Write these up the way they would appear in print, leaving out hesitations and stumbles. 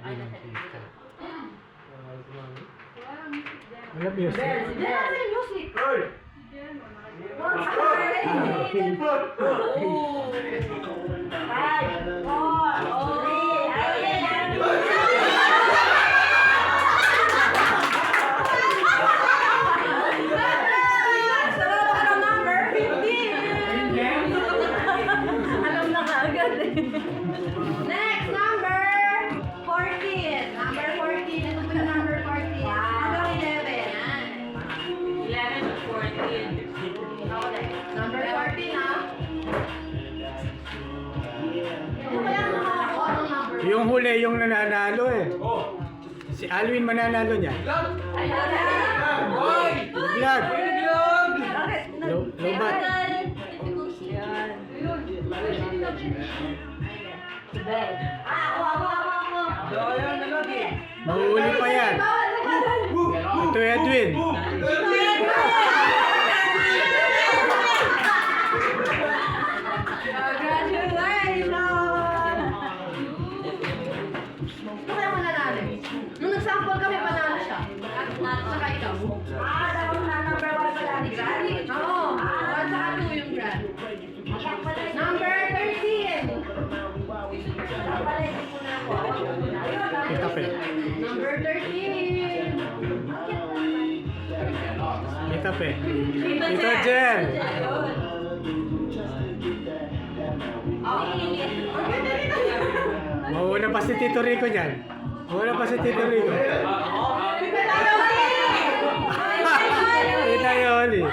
bilang kita. Wala music. Alam na agad eh. Next, number 14. Number 14. Ito po yung number 14. Hanggang 11. 11 to 14. Okay. Number 14, ha? Ano ba yan mga kung anong number? Yung huli, yung nananalo eh. Si Alwin mananalo niya. Vlog! Lobat. Mahuli pa yan. Ito Edwin. Kaya mananalo. Nung nag-sample kami, panalo siya. Saka ikaw. Dapat na number 1 pala ni Granny. Oo. 1 saka 2 yung Gran. Number 13. Kita pe. Number 13. Kita pe. Ito Jen. Mauna pa si Tito Rico dyan. Mauna pa si Tito Rico. Kita yun eh.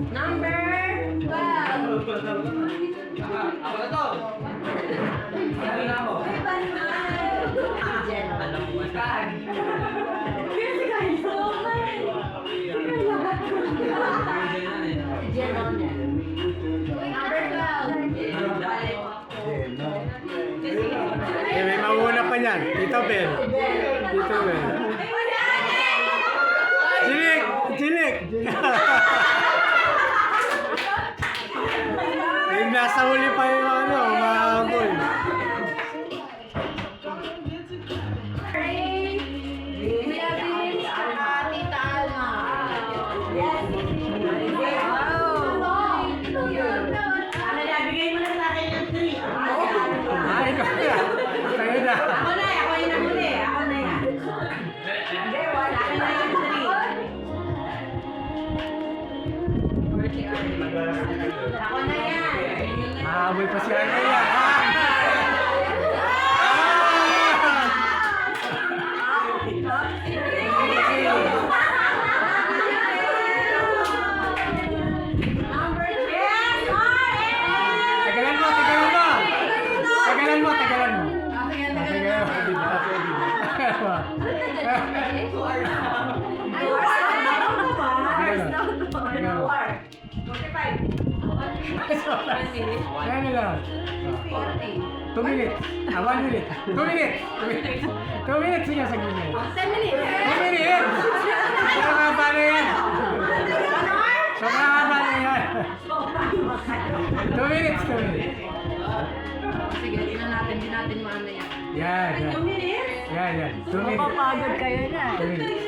Number 12. Ako na to. Sabi na ako. Alam mo ba? Number 12. Eh, may mauna pa niyan. Tito Ben. Tito Ben. Chilik! Chilik! Yung nasa huli pa yung ano, mahabol. Tita Alma. Nabigay mo na sa akin ng 3. Ay, kaya. Kaya na. Ako na, ako yung nahuli. Ako na yan. Hindi, wala na yung 3. Ako na yan. Mahabol pa si Ano yan. Tagalan mo, tagalan mo. Tagalan mo, tagalan mo. Tagalan mo, di ba? Ano lang? 2 minutes. 1 minute. 2 minutes. 2 minutes. Sige, saglit na. 10 minutes. 2 minutes. Sobrang haba na yan. Sobrang haba na yan. 2 minutes. 2 minutes. Sige, tingnan natin. Di natin maano yan. Yan, yan. Yan, yan. 2 minutes. Mapapagod kayo na. 2 minutes.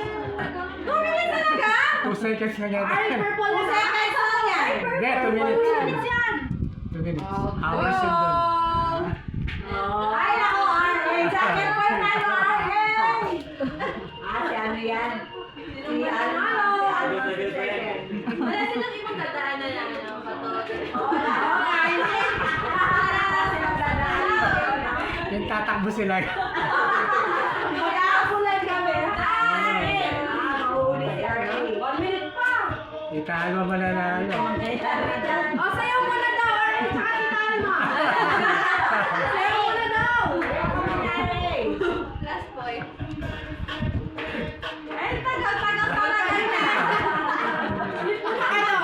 2 minutes talaga? 2 seconds na yan. Ay, purple na seconds lang yan. Hindi, 2 minutes. 2 minutes yan. 2 minutes. Hours yun doon. Ay, ako, Arlen. Jacket ko na yung Arlen. Si ano yan? Si ano? Wala silang ibang dadaan na lang. Wala, Arlen. Wala silang dadaan. Yung tatakbo sila. Mag-aapulan kami. Arlen. Mahuli si Arlen. 1 minute pa. Itaan mo ba na ano? O, sayaw mo na daw. Arlen, tsaka Tita Alma. Sayaw mo na daw. Last point. Ay, tagal-tagal talaga niya. Sleep muna kayo.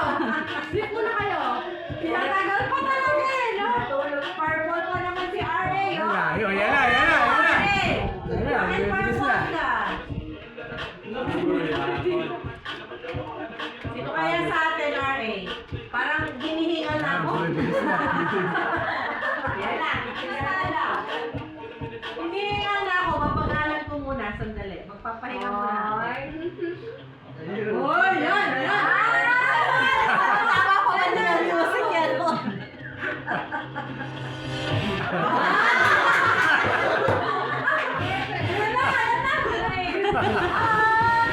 Sleep muna kayo. Pinatagal pa talaga eh, no? Purple pa naman si Arlen. Yan na, yan na, yan na, yan na. Yan na, bilis na. Magpapahinga muna. Uy, yan, yan. Tama ko ba na music yan?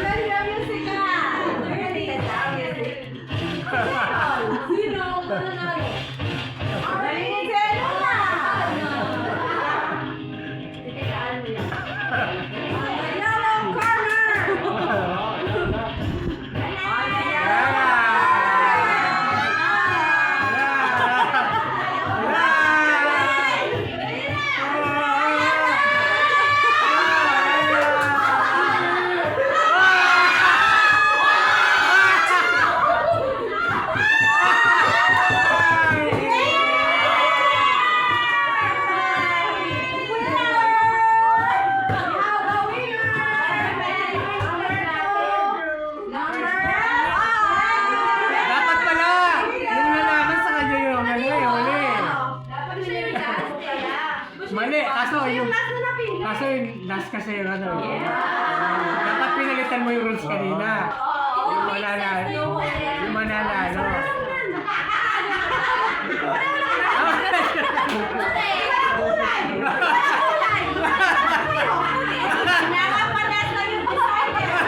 Galing na music ka. Galing ka music. Sino ang mananalo? Galing ka na. Yellow corner. Dapat pala! Yung nalaman sa kanya yung ano yung huli. Dapat siya yung last kaya. Mali, kaso yung... Last na napili. Kaso yung last kasi yung ano. Dapat pinalitan mo yung rules kanina. Yung mananalo. Yung mananalo. Nakapanas na yung designer.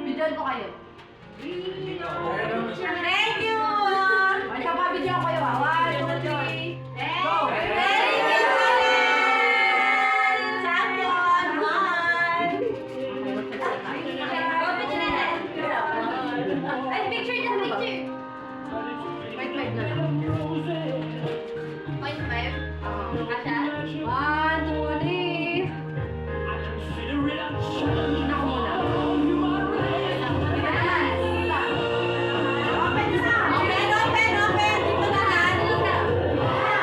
Bidyan ko kayo. Thank you! Ay, siya pa, bidyan ko kayo ha. 1, 2, 3. Go! Very good! Champion! Ay, picture niya, picture. 5-5 na lang. 0.5? Kasha? 1, 2, 3. Tina ko muna. Open na! Open, open, open! Dito na lahat!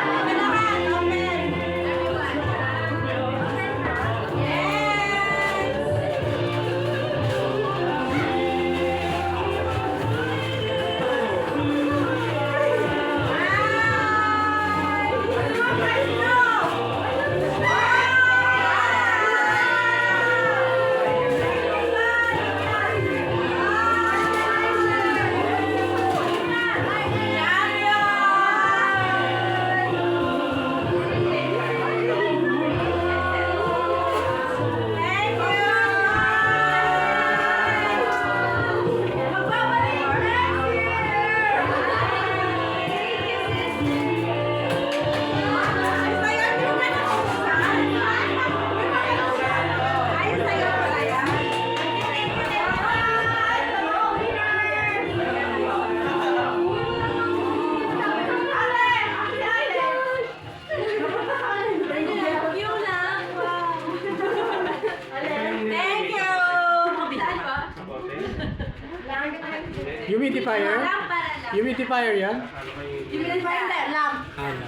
Open na ka! Open! Thank you! Humidifier? Humidifier yan? Yung pa hindi, lamp. Ano?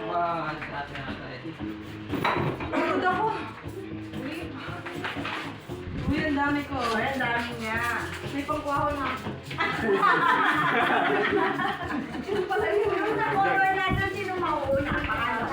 Wah, natin na tayo. Pagod ako. Uy, ang dami ko. Ay, ang dami niya. May pangkuha ko na. Sino pala yun? Yung na-follower natin, sino mauuna? Pangalan.